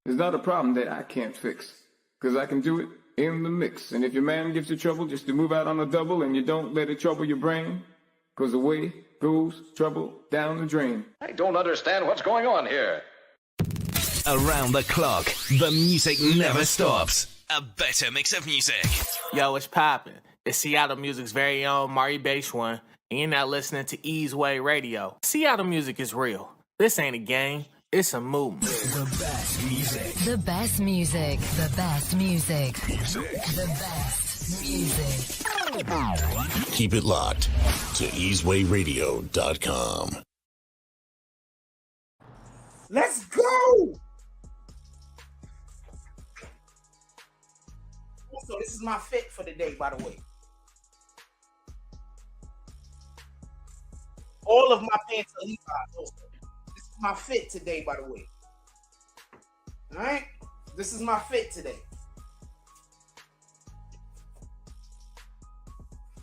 is not a problem that I can't fix. Cause I can do it in the mix. And if your man gives you trouble just to move out on a double and you don't let it trouble your brain, cause away goes trouble down the drain. I don't understand what's going on here. Around the clock, the music never stops. A better mix of music. Yo, it's poppin'. It's Seattle Music's very own Mari Basewan, and you're now listening to Ease Way Radio. Seattle music is real. This ain't a game. It's a movement. The best music. The best music. The best music. The best music. Keep it locked to easewayradio.com. Let's go! So this is my fit for the day, by the way. All of my pants are Levi's also. This is my fit today, by the way. All right? This is my fit today.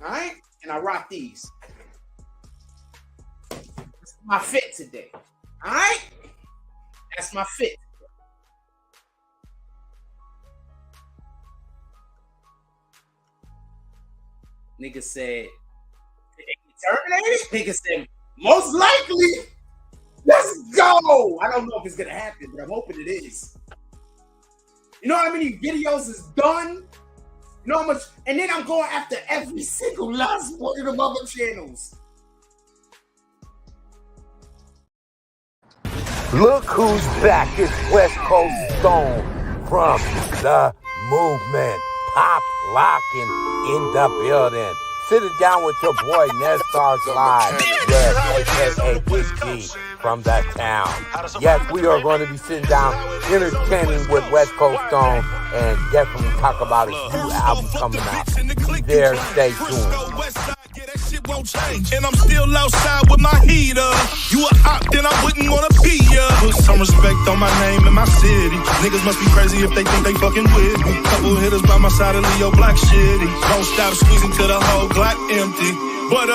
All right? And I rock these. This is my fit today. All right? That's my fit. Nigga said, terminated? Nigga said, most likely. Let's go. I don't know if it's going to happen, but I'm hoping it is. You know how many videos is done? You know how much? And then I'm going after every single last one of the other channels. Look who's back. It's West Coast Stone from the movement. Pop, lock, and in the building. Sitting down with your boy Nestar Live. Yes, aka Big G from that town. Yes, we are going to be sitting down entertaining with West Coast Stone and definitely talk about his new album coming out. Be there, stay tuned. Won't change. And I'm still outside with my heater. You a op, then I wouldn't wanna be ya. Put some respect on my name and my city. Niggas must be crazy if they think they fucking with me. Couple hitters by my side of Leo Black shitty. Don't stop squeezing till the whole Glock empty. But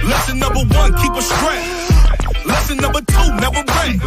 lesson number 1, keep a strap. Lesson number 2, never break.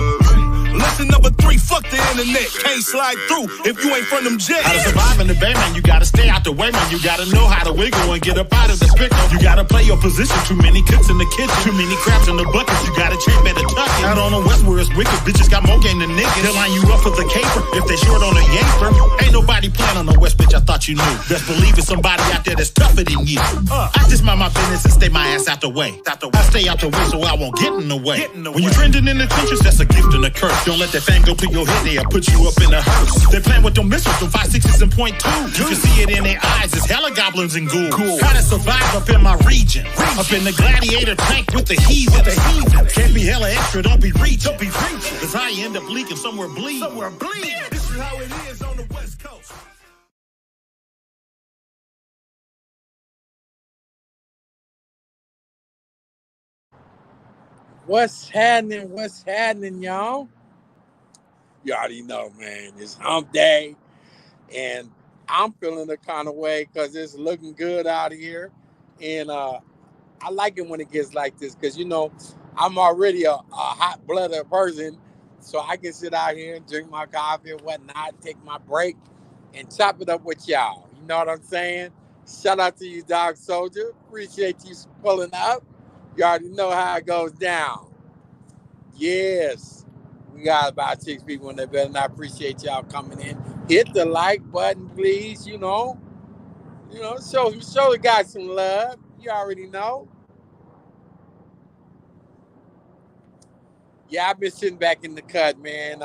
Lesson number 3, fuck the internet. Can't slide through if you ain't from them jets. How to survive in the bay, man, you gotta stay out the way, man. You gotta know how to wiggle and get up out of the spigot. You gotta play your position. Too many cooks in the kitchen, too many crabs in the buckets. You gotta champ better tuck it. Out on the west where it's wicked, bitches got more game than niggas. They'll line you up for the caper if they short on a yaper. Ain't nobody playing on the west, bitch, I thought you knew. Best believe it's somebody out there that's tougher than you. I just mind my business and stay my ass out the way. I stay out the way so I won't get in the way. When you're trending in the trenches, that's a gift and a curse. Don't let that thing go to your head, they'll put you up in a hearse. They playing with them missiles, them 5.6s and .2. You can see it in their eyes, it's hella goblins and ghouls. Cool. How to survive up in my region. Up in the gladiator tank with the heathen. Can't be hella extra, don't be reaching. Cause I end up leaking somewhere bleeding. This is how it is on the West Coast. What's happening, y'all? You already know, man. It's hump day, and I'm feeling the kind of way because it's looking good out here. And I like it when it gets like this because, you know, I'm already a hot-blooded person, so I can sit out here and drink my coffee and whatnot, take my break, and chop it up with y'all. You know what I'm saying? Shout out to you, Dog Soldier. Appreciate you pulling up. You already know how it goes down. Yes. We got about 6 people in there, and I appreciate y'all coming in. Hit the like button, please. You know, show the guys some love. You already know. Yeah, I've been sitting back in the cut, man.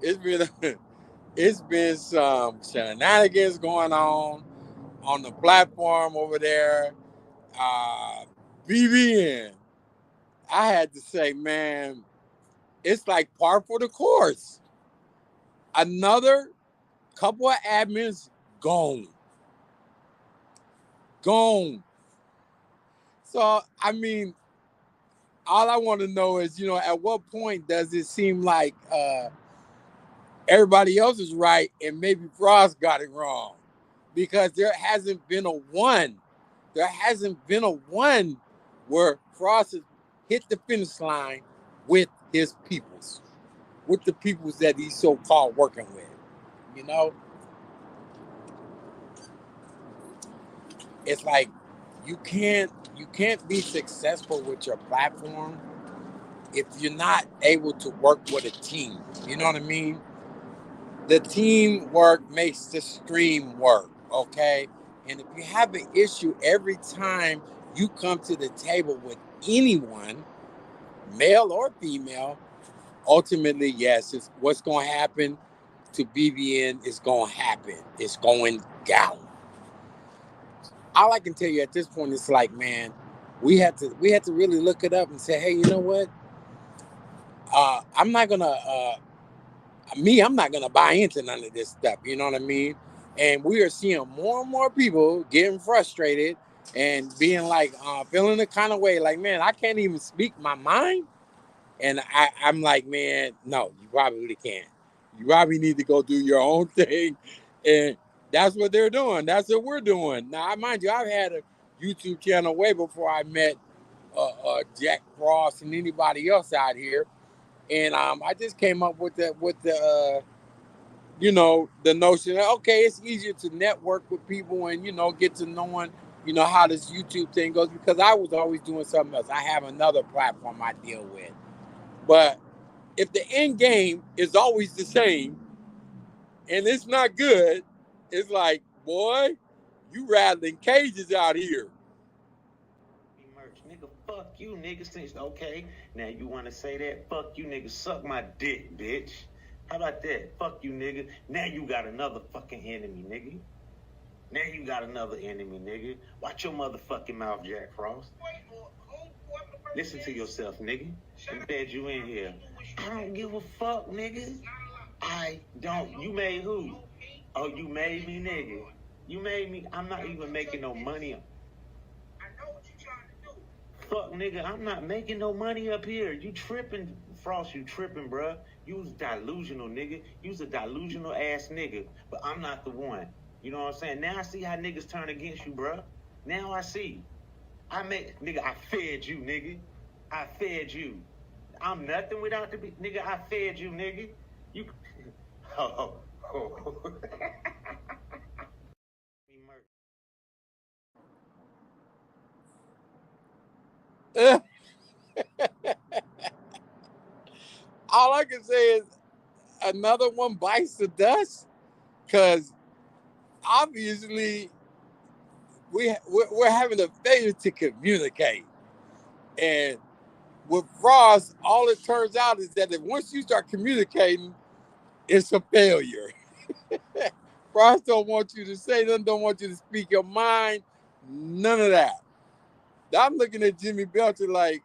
It's been some shenanigans going on the platform over there. BBN. I had to say, man, it's like par for the course. Another couple of admins gone. So, I mean, all I want to know is, you know, at what point does it seem like everybody else is right and maybe Frost got it wrong? Because there hasn't been a one where Frost has hit the finish line with his peoples. with the peoples that he's so-called working with. You know, it's like you can't be successful with your platform if you're not able to work with a team. You know what I mean? The teamwork makes the stream work, okay? And if you have an issue every time you come to the table with anyone, male or female, ultimately, yes, it's what's going to happen to BBN is going to happen. It's going down. All I can tell you at this point is like, man, we had to really look it up and say, hey, you know what? I'm not gonna buy into none of this stuff. You know what I mean? And we are seeing more and more people getting frustrated and being like, feeling the kind of way, like, man, I can't even speak my mind. And I'm like, man, no, you probably can't. You probably need to go do your own thing. And that's what they're doing. That's what we're doing. Now, mind you, I've had a YouTube channel way before I met Jack Frost and anybody else out here. And I just came up with the the notion that, okay, it's easier to network with people and, get to knowing, how this YouTube thing goes, because I was always doing something else. I have another platform I deal with. But if the end game is always the same and it's not good, it's like, boy, you rattling cages out here. Merch, nigga, fuck you, nigga. Since okay, now you want to say that? Fuck you, nigga. Suck my dick, bitch. How about that? Fuck you, nigga. Now you got another fucking enemy, nigga. Now you got another enemy, nigga. Watch your motherfucking mouth, Jack Frost. Listen to yourself, nigga. I'm glad you in here. I don't give a fuck, nigga. I don't. You made who? Oh, you made me, nigga. You made me. I'm not even making no money. Fuck, nigga, I'm not making no money up here. You tripping, Frost, you tripping, bruh. You was delusional, nigga. You was a delusional ass nigga. But I'm not the one. You know what I'm saying? Now I see how niggas turn against you, bruh. Now I see. Nigga, I fed you, nigga. I fed you. I'm nothing without the, nigga, I fed you, nigga. You, oh. All I can say is another one bites the dust, because obviously we're having a failure to communicate. And with Frost, all it turns out is that if once you start communicating, it's a failure. Frost don't want you to say nothing, don't want you to speak your mind, none of that. I'm looking at Jimmy Belcher like,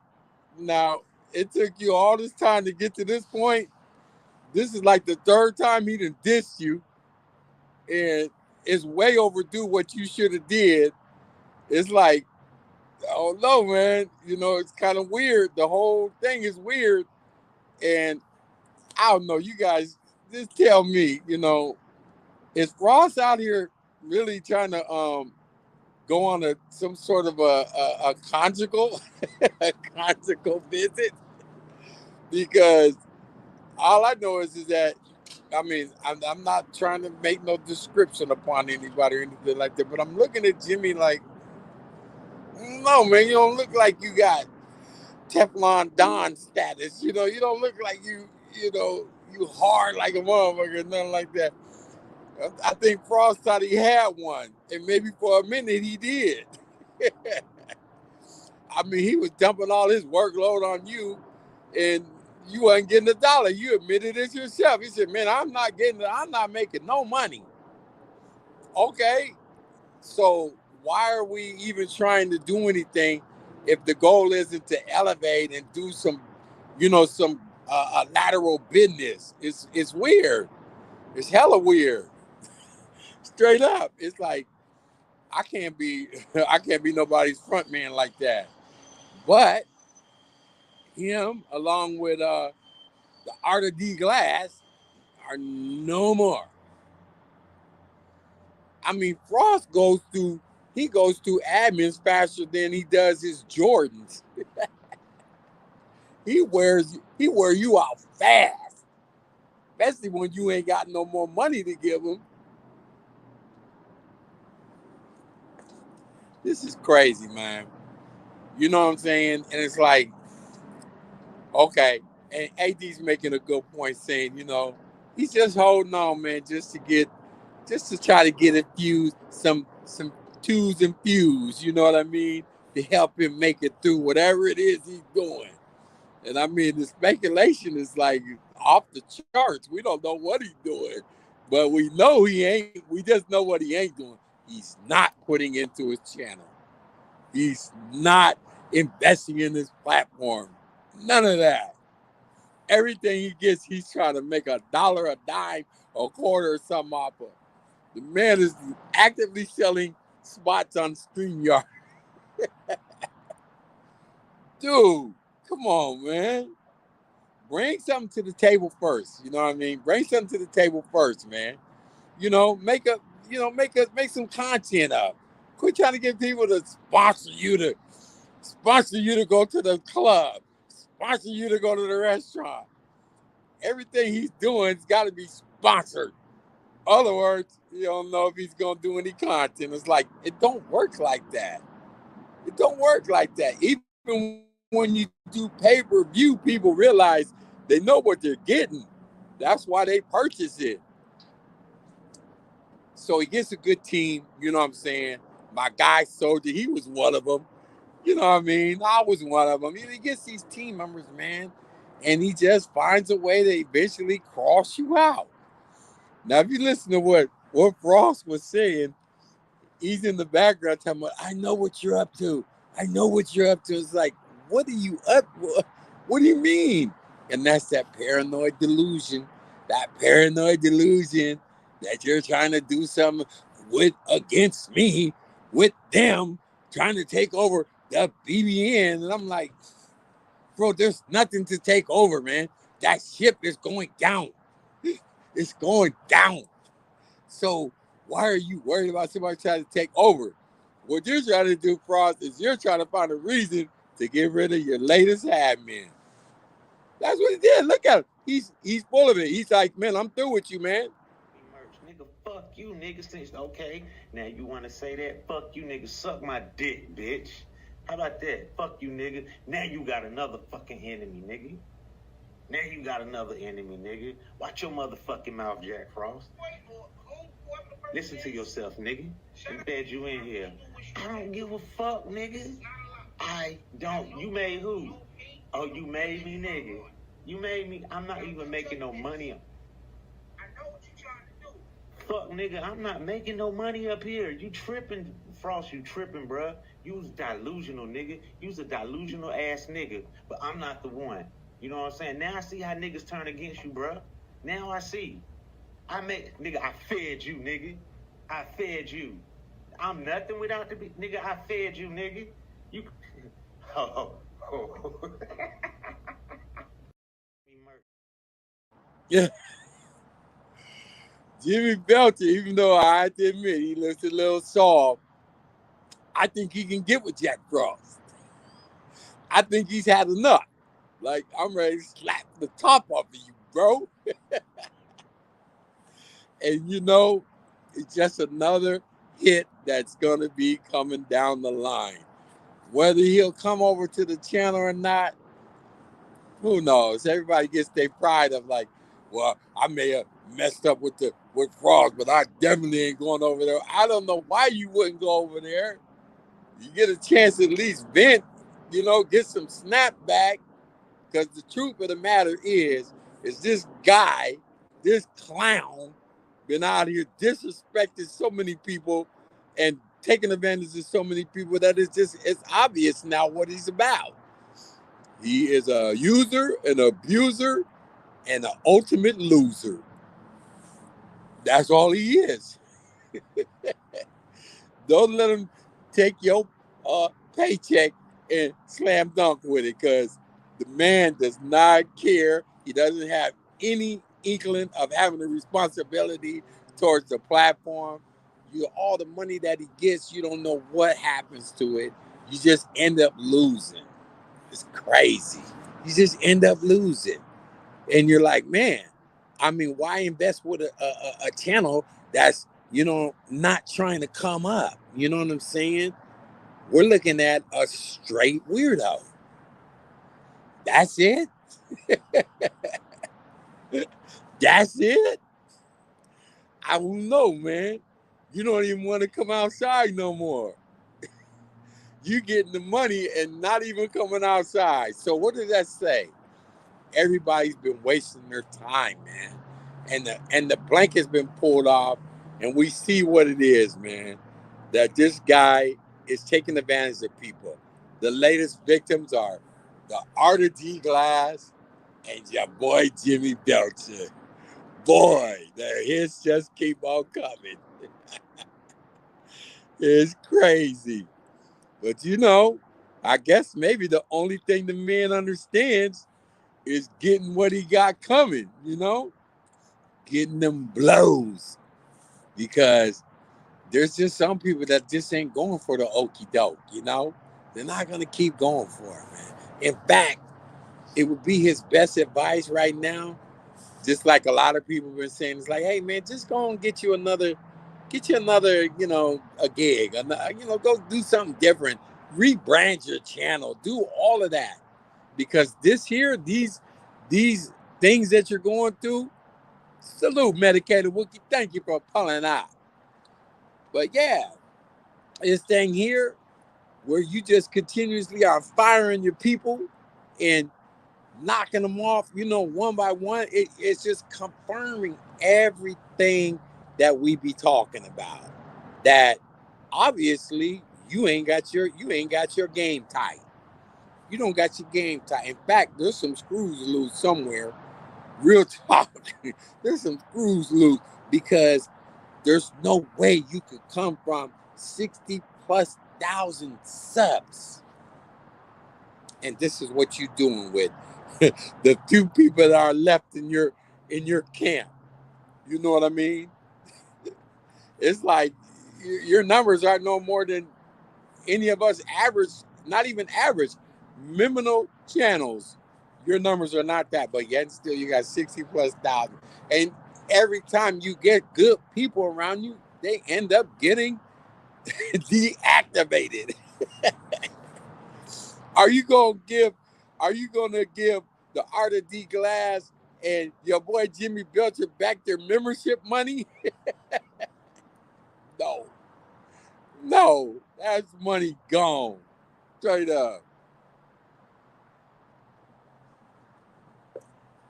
now, it took you all this time to get to this point. This is like the third time he done dissed you. And it's way overdue what you should have did. It's like, I don't know, man. It's kind of weird. The whole thing is weird. And I don't know. You guys, just tell me, is Ross out here really trying to go on some sort of a conjugal a conjugal visit? Because all I know is that, I mean, I'm not trying to make no description upon anybody or anything like that, but I'm looking at Jimmy like, no, man, you don't look like you got Teflon Don status. You don't look like you hard like a motherfucker, nothing like that. I think Frost thought he had one, and maybe for a minute he did. I mean, he was dumping all his workload on you, and you wasn't getting a dollar. You admitted it yourself. He said, man, I'm not making no money. Okay, so why are we even trying to do anything if the goal isn't to elevate and do some lateral business? It's weird. It's hella weird. Straight up. It's like, I can't be nobody's front man like that. But him, along with the Art of D Glass, are no more. I mean, Frost goes through admins faster than he does his Jordans. He wears you out fast. especially when you ain't got no more money to give them. This is crazy, man. You know what I'm saying? And it's like, okay. And AD's making a good point saying, he's just holding on, man, just to try to get infused some twos and fews, you know what I mean? To help him make it through whatever it is he's doing. And I mean, the speculation is like off the charts. We don't know what he's doing, but we know we just know what he ain't doing. He's not putting into his channel. He's not investing in his platform. None of that. Everything he gets, he's trying to make $1, a dime, a quarter, or something off of. The man is actively selling spots on StreamYard. Dude, come on, man. Bring something to the table first. You know what I mean? Bring something to the table first, man. Make some content up. Quit trying to get people to sponsor you to go to the club, sponsor you to go to the restaurant. Everything he's doing's got to be sponsored. Other words, you don't know if he's gonna do any content. It's like it don't work like that. It don't work like that. Even when you do pay-per-view, people realize they know what they're getting. That's why they purchase it. So he gets a good team, you know what I'm saying? My guy Soldier, he was one of them. You know what I mean? I was one of them. He gets these team members, man, and he just finds a way to eventually cross you out. Now, if you listen to what Frost was saying, he's in the background talking about, I know what you're up to. I know what you're up to. It's like, what are you up? What do you mean? And that's that paranoid delusion that you're trying to do something against me, with them, trying to take over the BBN. And I'm like, bro, there's nothing to take over, man. That ship is going down. It's going down. So why are you worried about somebody trying to take over? What you're trying to do, Frost, is you're trying to find a reason to get rid of your latest admin. That's what he did. Look at him. He's full of it. He's like, man, I'm through with you, man. Nigga, fuck you, nigga. Since okay, now you want to say that? Fuck you, nigga. Suck my dick, bitch. How about that? Fuck you, nigga. Now you got another fucking enemy, nigga. Now you got another enemy, nigga. Watch your motherfucking mouth, Jack Frost. Listen to yourself, nigga. I'm glad you in here. I don't give a fuck, nigga. I don't. You made who? Oh, you made me, nigga. You made me. I'm not even making no money. I know what you're trying to do. Fuck, nigga. I'm not making no money up here. You tripping, Frost. You tripping, bruh. You was delusional, nigga. You was a delusional ass nigga. But I'm not the one. You know what I'm saying? Now I see how niggas turn against you, bruh. Now I see. Nigga, I fed you, nigga. I fed you. I'm nothing without the nigga. I fed you, nigga. You. Oh. Yeah. Jimmy Belcher, even though I have to admit he looks a little soft, I think he can get with Jack Frost. I think he's had enough. Like, I'm ready to slap the top off of you, bro. And it's just another hit that's going to be coming down the line. Whether he'll come over to the channel or not, who knows? Everybody gets their pride of like, well, I may have messed up with Frost, but I definitely ain't going over there. I don't know why you wouldn't go over there. You get a chance to at least vent, get some snapback. Because the truth of the matter is this guy, this clown, been out here disrespecting so many people and taking advantage of so many people that it's obvious now what he's about. He is a user, an abuser, and an ultimate loser. That's all he is. Don't let him take your paycheck and slam dunk with it, because the man does not care. He doesn't have any inkling of having a responsibility towards the platform. All the money that he gets, you don't know what happens to it. You just end up losing. It's crazy. You just end up losing. And you're like, man, I mean, why invest with a channel that's, not trying to come up? You know what I'm saying? We're looking at a straight weirdo. That's it. That's it. I don't know, man. You don't even want to come outside no more. You getting the money and not even coming outside. So what does that say? Everybody's been wasting their time, man. And the blanket's been pulled off, and we see what it is, man. That this guy is taking advantage of people. The latest victims are the Arthur D. Glass and your boy Jimmy Belcher. Boy, the hits just keep on coming. It's crazy. But I guess maybe the only thing the man understands is getting what he got coming, getting them blows. Because there's just some people that just ain't going for the okie doke, They're not going to keep going for it, man. In fact, it would be his best advice right now, just like a lot of people have been saying, it's like, hey, man, just go and get you another, a gig, go do something different, rebrand your channel, do all of that. Because these things that you're going through, salute Medicated Wookie, thank you for pulling out. But yeah, this thing here where you just continuously are firing your people and knocking them off, one by one, it's just confirming everything that we be talking about. That obviously you ain't got your game tight. You don't got your game tight. In fact, there's some screws loose somewhere. Real talk. There's some screws loose because there's no way you could come from 60,000+ subs. And this is what you're doing with the few people that are left in your camp. You know what I mean? It's like your numbers are no more than any of us average, not even average, criminal channels. Your numbers are not that, but yet still you got 60,000+. And every time you get good people around you, they end up getting deactivated. Are you gonna give the Arthur D. Glass and your boy Jimmy Belcher back their membership money? No, that's money gone. Straight up.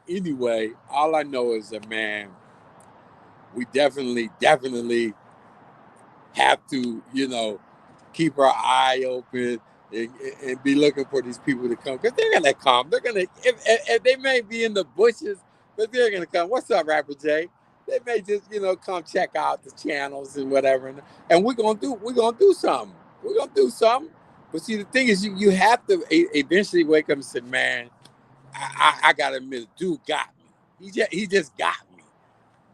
Anyway, all I know is that, man, we definitely have to, keep our eye open and be looking for these people to come, because they're gonna come. They're gonna, if they may be in the bushes, but they're gonna come. What's up, Rapper J? They may just, come check out the channels and whatever, and we're gonna do something. We're gonna do something. But see, the thing is, you have to eventually wake up and say, man, I gotta admit, dude got me. He just got me.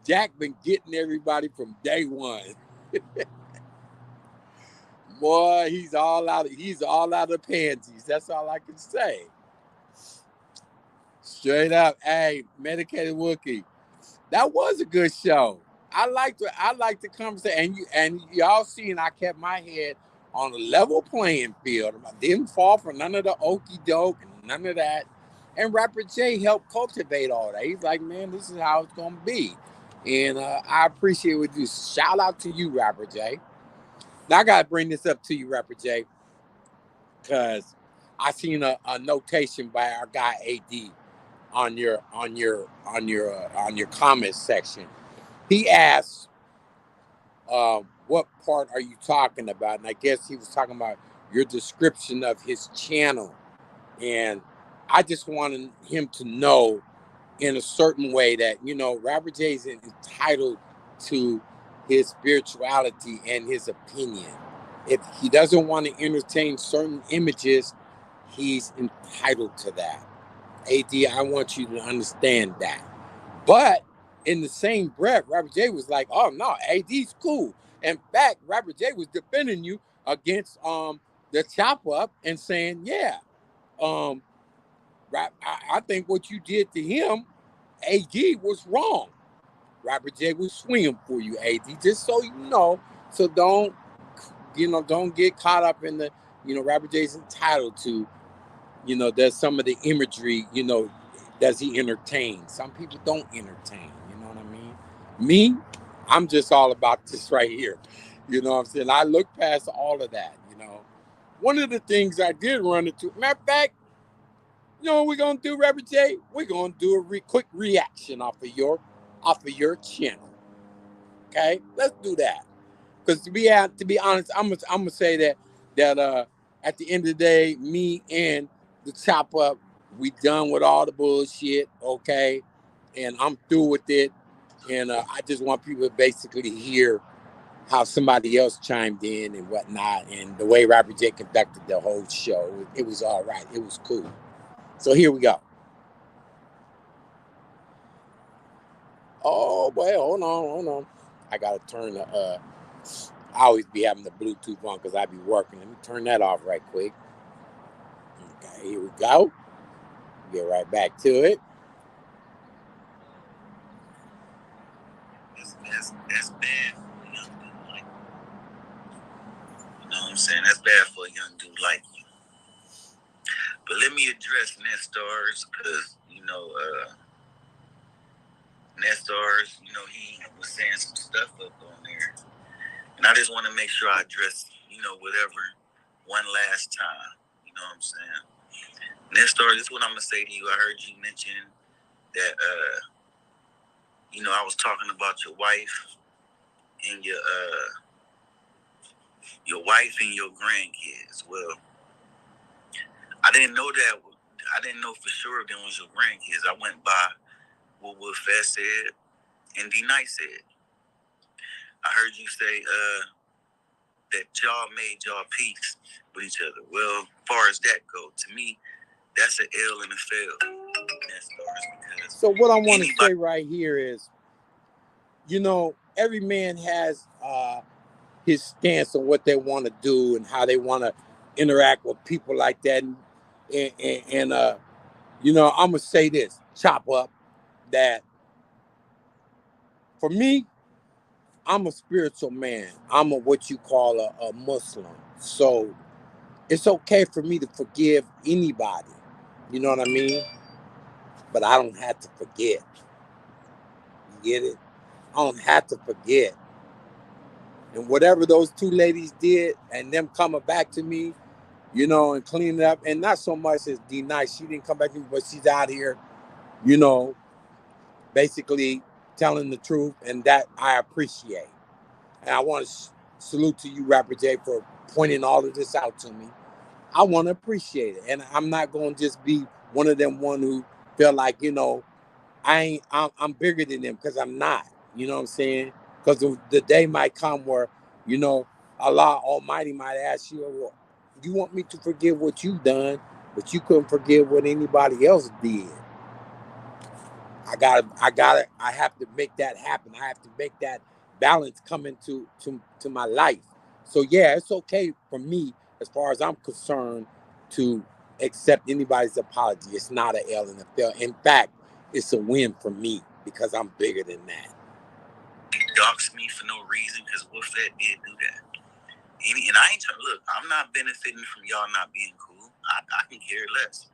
Jack been getting everybody from day one. Boy, he's all out of panties. That's all I can say. Straight up. Hey, Medicated Wookie. That was a good show. I liked the conversation. And y'all seen I kept my head on a level playing field. I didn't fall for none of the okie doke and none of that. And Rapper J helped cultivate all that. He's like, man, this is how it's gonna be. And I appreciate what you. Shout out to you, Rapper J. Now I gotta bring this up to you, Rapper J, because I seen a notation by our guy AD on your comment section. He asked, "What part are you talking about?" And I guess he was talking about your description of his channel. And I just wanted him to know in a certain way that, Rapper J is entitled to his spirituality and his opinion. If he doesn't want to entertain certain images, he's entitled to that. AD, I want you to understand that. But in the same breath, Rapper J was like, oh no, AD's cool. In fact, Rapper J was defending you against the chop up and saying, yeah, I think what you did to him AD was wrong. Rapper J was swinging for you, AD, just so you know. So don't get caught up in the, Rapper J's entitled to, there's some of the imagery, does he entertain? Some people don't entertain, you know what I mean? Me, I'm just all about this right here. You know what I'm saying? I look past all of that, One of the things I did run into, matter of fact, you know what we're gonna do, Rapper J? We're gonna do a quick reaction off of your channel. Okay, let's do that. Because to be honest, I'm gonna say that at the end of the day, me and the Chop Up, we done with all the bullshit. Okay, and I'm through with it. And I just want people to basically hear how somebody else chimed in and whatnot, and the way Rapper J conducted the whole show. It was all right. It was cool. So here we go. Oh boy, hold on. I gotta turn the I always be having the Bluetooth on because I be working. Let me turn that off right quick. Okay, here we go. Get right back to it. That's bad for a young dude like you. You know what I'm saying? That's bad for a young dude like you. But let me address Nestars because, Nestars, he was saying some stuff up on there. And I just want to make sure I address, whatever one last time. You know what I'm saying? Nestor, this is what I'm going to say to you. I heard you mention that, I was talking about your wife and your wife and your grandkids. Well, I didn't know that. I didn't know for sure if them was your grandkids. I went by what Will Fest said and D Night said. I heard you say that y'all made y'all peace with each other. Well, as far as that go, to me, that's an L and a fail. So what I want to say right here is, every man has his stance on what they want to do and how they want to interact with people like that. And I'm going to say this, Chop Up, that for me, I'm a spiritual man. I'm what you call a Muslim. So it's okay for me to forgive anybody. You know what I mean? But I don't have to forget. You get it? I don't have to forget. And whatever those two ladies did and them coming back to me, and cleaning it up, and not so much as D Nice, she didn't come back to me, but she's out here, basically telling the truth, and that I appreciate. And I want to salute to you, Rapper J, for pointing all of this out to me. I want to appreciate it, and I'm not going to just be one of them who feel like I'm bigger than them, because I'm not. You know what I'm saying? Because the day might come where Allah Almighty might ask you, well, you want me to forgive what you've done, but you couldn't forgive what anybody else did. I have to make that happen. I have to make that balance come into my life. So yeah, it's okay for me, as far as I'm concerned, to accept anybody's apology. It's not an L and a fail. In fact, it's a win for me because I'm bigger than that. He doxed me for no reason because Wolfette did do that. And I ain't trying to look, I'm not benefiting from y'all not being cool. I can care less.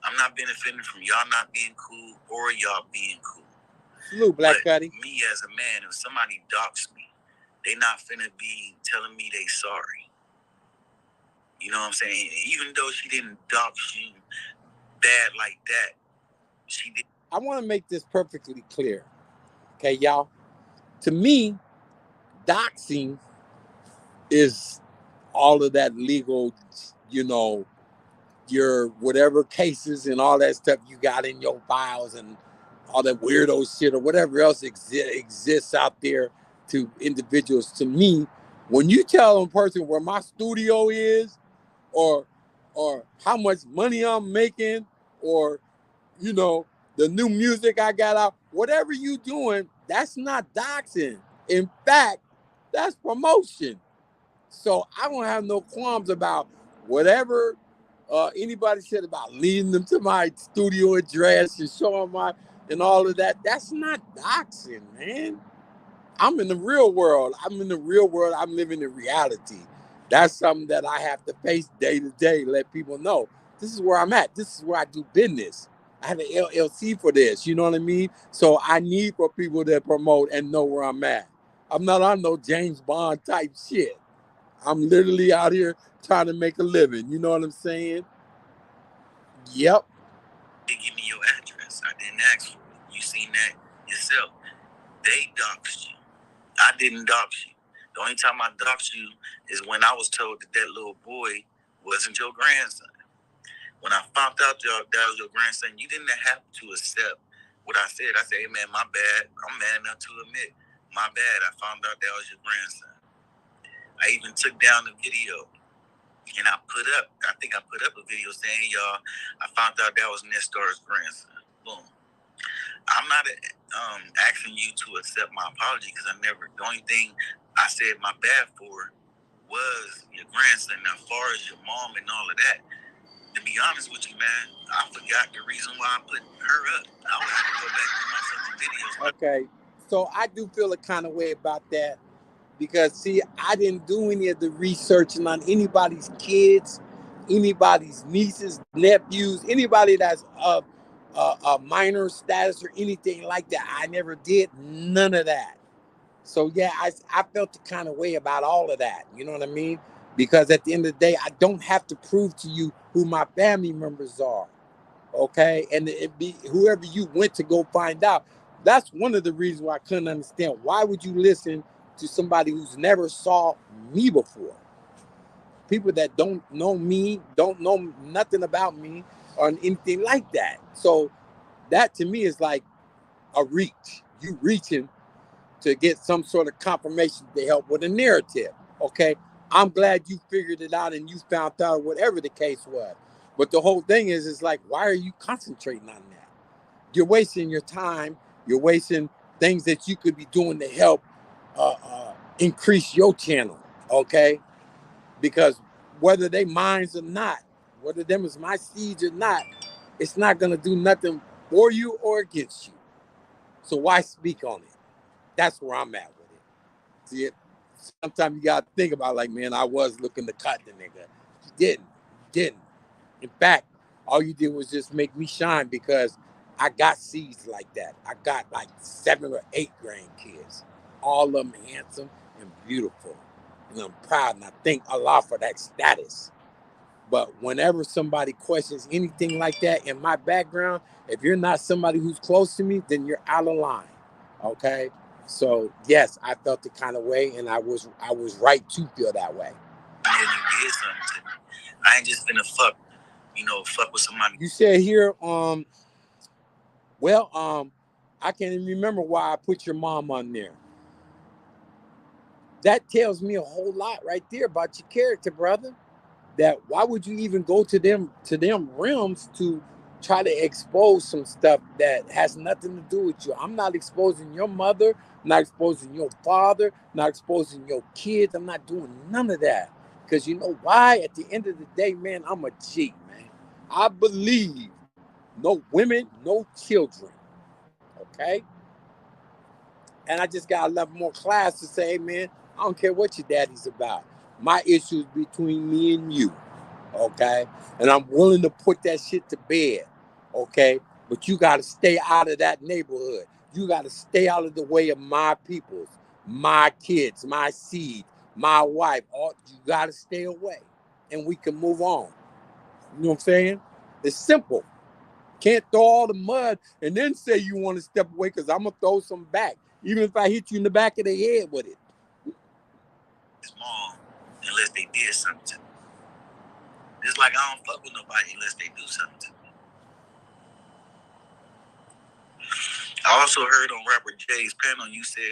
I'm not benefiting from y'all not being cool or y'all being cool. Salute, Black Cuddy. Me as a man, if somebody doxed me, they not finna be telling me they sorry. You know what I'm saying? Even though she didn't dox you bad like that, she did. I want to make this perfectly clear. Okay, y'all? To me, doxing is all of that legal, your whatever cases and all that stuff you got in your files and all that weirdo shit or whatever else exists out there to individuals. To me, when you tell a person where my studio is, or how much money I'm making, or the new music I got out, whatever you doing, that's not doxing. In fact, that's promotion. So I don't have no qualms about whatever Anybody said about leading them to my studio address and showing my and all of that, that's not doxing, man. I'm in the real world. I'm living in reality. That's something that I have to face day to day. Let people know this is where I'm at. This is where I do business. I have an LLC for this. You know what I mean? So I need for people to promote and know where I'm at. I'm not on no James Bond type shit. I'm literally out here trying to make a living. You know what I'm saying? Yep. They give me your address. I didn't ask for it. You seen that yourself. They doxed you. I didn't dox you. The only time I doxed you is when I was told that little boy wasn't your grandson. When I found out that was your grandson, you didn't have to accept what I said. I said, hey, man, my bad. I'm man enough to admit, my bad. I found out that was your grandson. I even took down the video, and I put up a video saying, hey, y'all, I found out that was Nestor's grandson. Boom. I'm not asking you to accept my apology because the only thing I said my bad for was your grandson. Now, as far as your mom and all of that, to be honest with you, man, I forgot the reason why I put her up. I would have to go back to my fucking videos. Okay. So I do feel a kind of way about that because, see, I didn't do any of the researching on anybody's kids, anybody's nieces, nephews, anybody that's a minor status or anything like that. I never did none of that. So, yeah, I felt the kind of way about all of that. You know what I mean? Because at the end of the day, I don't have to prove to you who my family members are. Okay? And it be whoever you went to go find out. That's one of the reasons why I couldn't understand. Why would you listen to somebody who's never saw me before? People that don't know me, don't know nothing about me or anything like that. So that to me is like a reach. You reaching to get some sort of confirmation to help with a narrative. Okay, I'm glad you figured it out and you found out whatever the case was. But the whole thing is like, why are you concentrating on that? You're wasting your time. You're wasting things that you could be doing to help increase your channel. Okay, because whether they mines or not, whether them is my seeds or not, it's not gonna do nothing for you or against you. So why speak on it? That's where I'm at with it. See it? Sometimes you gotta think about like, man, I was looking to cut the nigga. You didn't. In fact, all you did was just make me shine because I got seeds like that. I got like 7 or 8 grandkids. All of them handsome and beautiful. And I'm proud and I thank Allah for that status. But whenever somebody questions anything like that in my background, if you're not somebody who's close to me, then you're out of line. Okay? So yes, I felt the kind of way, and I was right to feel that way. You did something to me. I ain't just finna fuck with somebody. You said here, I can't even remember why I put your mom on there. That tells me a whole lot right there about your character, brother. That why would you even go to them realms to try to expose some stuff that has nothing to do with you? I'm not exposing your mother, I'm not exposing your father, I'm not exposing your kids. I'm not doing none of that. Because you know why? At the end of the day, man, I'm a G, man. I believe no women, no children. Okay? And I just got a level more class to say, hey, man, I don't care what your daddy's about. My issue is between me and you. Okay? And I'm willing to put that shit to bed. Okay? But you got to stay out of that neighborhood. You got to stay out of the way of my peoples, my kids, my seed, my wife. You got to stay away. And we can move on. You know what I'm saying? It's simple. Can't throw all the mud and then say you want to step away because I'm going to throw some back. Even if I hit you in the back of the head with it. Small, unless they did something to me. It's like I don't fuck with nobody unless they do something to me. I also heard on Rapper Jay's panel you said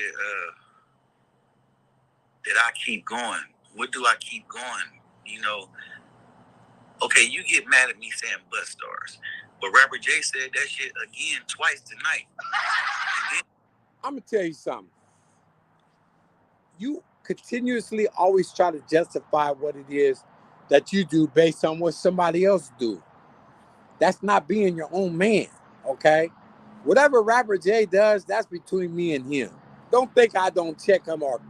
that I keep going. What do I keep going? You know, okay, you get mad at me saying butt stars, but Rapper Jay said that shit again twice tonight. I'm going to tell you something. You continuously always try to justify what it is that you do based on what somebody else do. That's not being your own man, okay? Whatever Rapper J does, that's between me and him. Don't think I don't check him or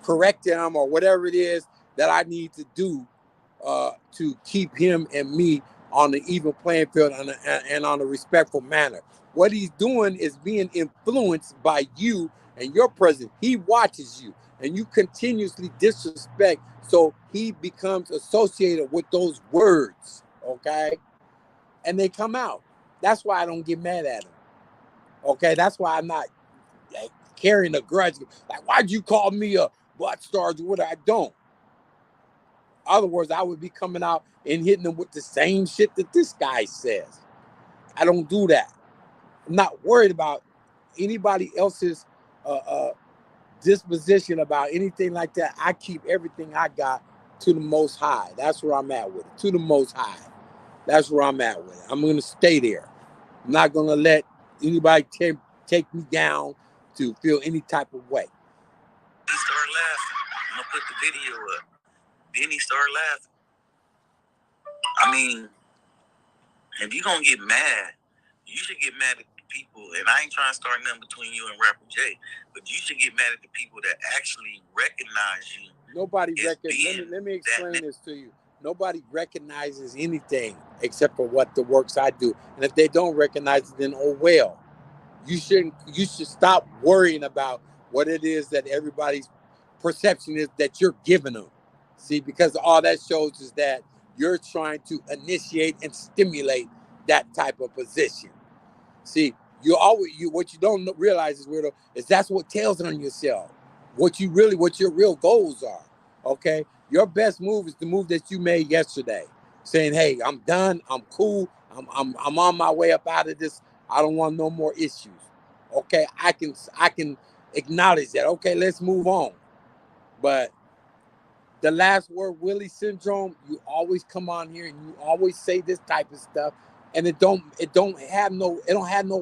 correct him or whatever it is that I need to do to keep him and me on the even playing field and on a respectful manner. What he's doing is being influenced by you and your president. He watches you and you continuously disrespect, so he becomes associated with those words, okay? And they come out. That's why I don't get mad at him, okay? That's why I'm not like, carrying a grudge. Like, why'd you call me a butt star? What I don't. In other words, I would be coming out and hitting them with the same shit that this guy says. I don't do that. I'm not worried about anybody else's disposition about anything like that. I keep everything I got to the Most High. That's where I'm at with it. To the Most High. That's where I'm at with it. I'm going to stay there. I'm not going to let anybody take me down to feel any type of way. He started laughing. I'm going to put the video up. Then he started laughing. I mean, if you're going to get mad, you should get mad at the people. And I ain't trying to start nothing between you and Rapper J, but you should get mad at the people that actually recognize you. Nobody recognizes. Let me explain this to you. Nobody recognizes anything except for what the works I do. And if they don't recognize it, then oh well. You should stop worrying about what it is that everybody's perception is that you're giving them. See, because all that shows is that you're trying to initiate and stimulate that type of position. See, what you don't realize is, weirdo, is that's what tells on yourself. What your real goals are. Okay? Your best move is the move that you made yesterday. Saying, hey, I'm done, I'm cool, I'm on my way up out of this. I don't want no more issues. Okay, I can acknowledge that. Okay, let's move on. But the last word, Willie syndrome, you always come on here and you always say this type of stuff, and it don't have no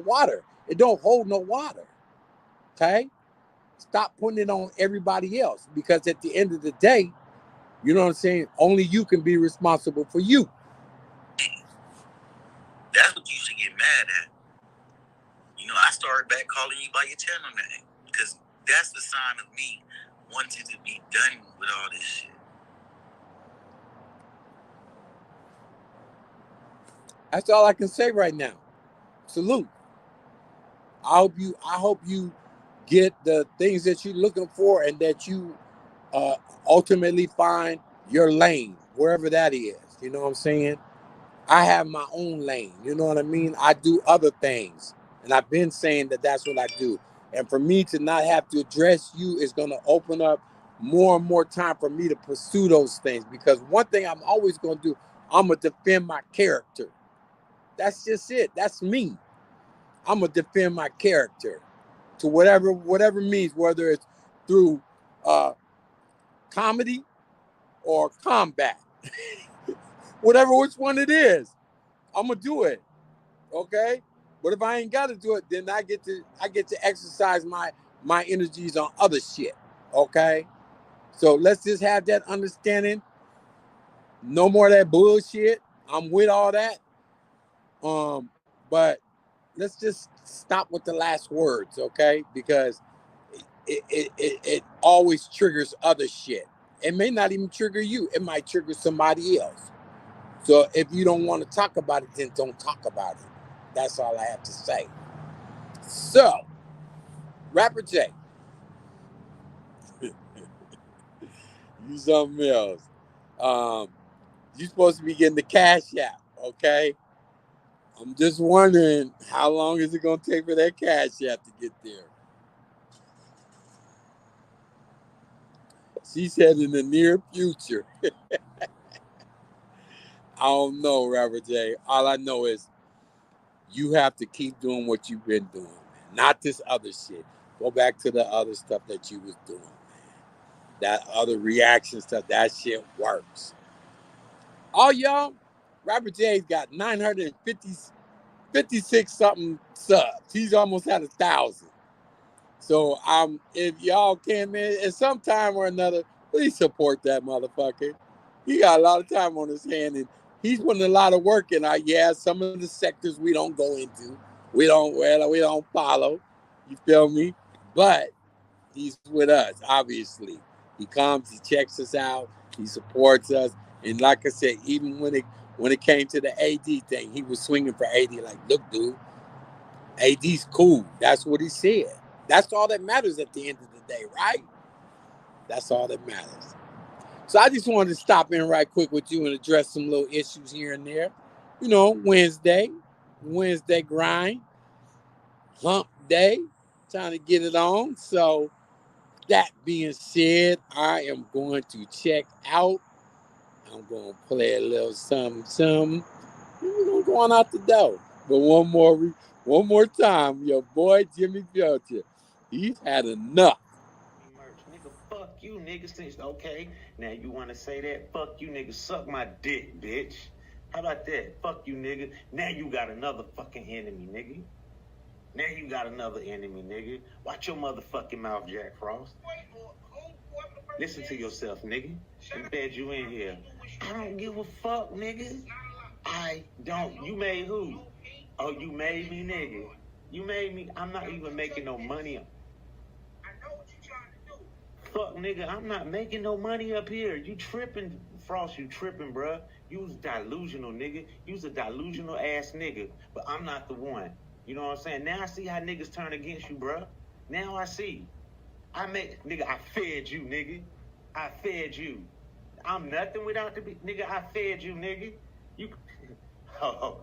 water. It don't hold no water. Okay? Stop putting it on everybody else, because at the end of the day, you know what I'm saying? Only you can be responsible for you. That's what you should get mad at. You know, I started back calling you by your channel name because that's the sign of me wanting to be done with all this shit. That's all I can say right now. Salute. I hope you get the things that you're looking for, and that you ultimately find your lane, wherever that is. You know what I'm saying? I have my own lane. You know what I mean? I do other things. And I've been saying that that's what I do. And for me to not have to address you is going to open up more and more time for me to pursue those things. Because one thing I'm always going to do, I'm going to defend my character. That's just it. That's me. I'm going to defend my character to whatever means, whether it's through comedy or combat. Which one it is, I'm going to do it. Okay? But if I ain't got to do it, then I get to exercise my energies on other shit. Okay? So let's just have that understanding. No more of that bullshit. I'm with all that. But let's just stop with the last words, okay? Because it always triggers other shit. It may not even trigger you. It might trigger somebody else. So if you don't want to talk about it, then don't talk about it. That's all I have to say. So, Rapper J, you something else. You're supposed to be getting the cash app, okay? I'm just wondering, how long is it going to take for that cash app to get there? She said in the near future. I don't know, Rapper J. All I know is you have to keep doing what you've been doing, man. Not this other shit. Go back to the other stuff that you was doing, man. That other reaction stuff, that shit works. All y'all, Rapper J's got 956 something subs. He's almost had 1,000. So if y'all can, man, at some time or another, please support that motherfucker. he got a lot of time on his hand, and he's putting a lot of work in. Some of the sectors we don't go into, we don't follow. You feel me? But he's with us, obviously. He comes, he checks us out, he supports us, and like I said, even when it came to the AD thing, he was swinging for AD. Like, look, dude, AD's cool. That's what he said. That's all that matters at the end of the day, right? That's all that matters. So I just wanted to stop in right quick with you and address some little issues here and there. You know, Wednesday grind, hump day, trying to get it on. So that being said, I am going to check out. I'm going to play a little something. We're going to go on out the door. But one more time, your boy Jimmy Belcher, he's had enough. Nigga, fuck you, niggas. Okay, now you want to say that? Fuck you, nigga. Suck my dick, bitch. How about that? Fuck you, nigga. Now you got another fucking enemy, nigga. Now you got another enemy, nigga. Watch your motherfucking mouth, Jack Frost. Listen to yourself, nigga. I'm glad you in here. I don't give a fuck, nigga. I don't. You made who? Oh, you made me, nigga. You made me. I'm not even making no money. Fuck, nigga, I'm not making no money up here. You tripping, Frost, you tripping, bruh. You was delusional, nigga. You was a delusional ass nigga. But I'm not the one. You know what I'm saying? Now I see how niggas turn against you, bruh. Now I see. Nigga, I fed you, nigga. I fed you. I'm nothing without the nigga, I fed you, nigga. You oh.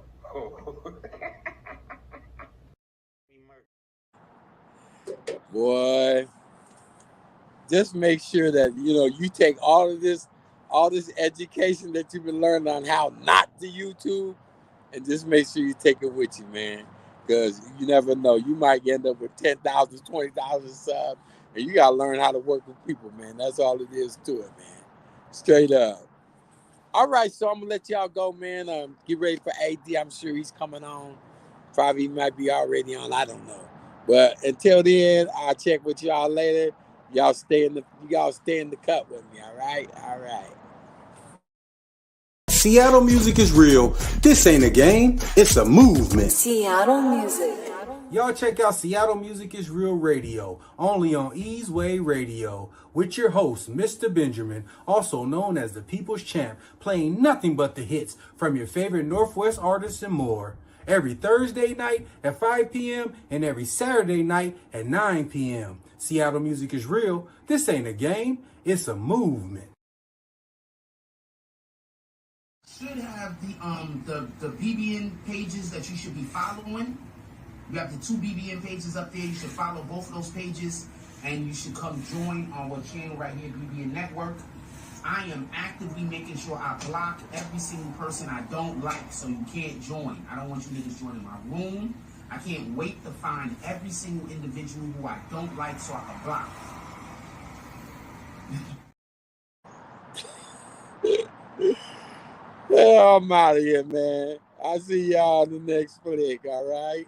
Boy, just make sure that you take all this education that you've been learning on how not to YouTube, and just make sure you take it with you, man. Because you never know, you might end up with 10,000, 20,000 subs, and you gotta learn how to work with people, man. That's all it is to it, man. Straight up. All right, so I'm gonna let y'all go, man. Get ready for AD. I'm sure he's coming on. Probably might be already on. I don't know. But until then, I'll check with y'all later. Y'all stay in the cut with me. All right. Seattle music is real. This ain't a game. It's a movement. Seattle music. Y'all check out Seattle Music is Real Radio, only on Easeway Radio, with your host, Mr. Benjamin, also known as the People's Champ, playing nothing but the hits from your favorite Northwest artists and more. Every Thursday night at 5 p.m. and every Saturday night at 9 p.m. Seattle Music is Real. This ain't a game, it's a movement. Should have the BBN pages that you should be following. You have the 2 BBN pages up there. You should follow both of those pages, and you should come join our channel right here, BBN Network. I am actively making sure I block every single person I don't like, so you can't join. I don't want you niggas joining my room. I can't wait to find every single individual who I don't like so I can block. Yeah, I'm out of here, man. I'll see y'all in the next flick, all right?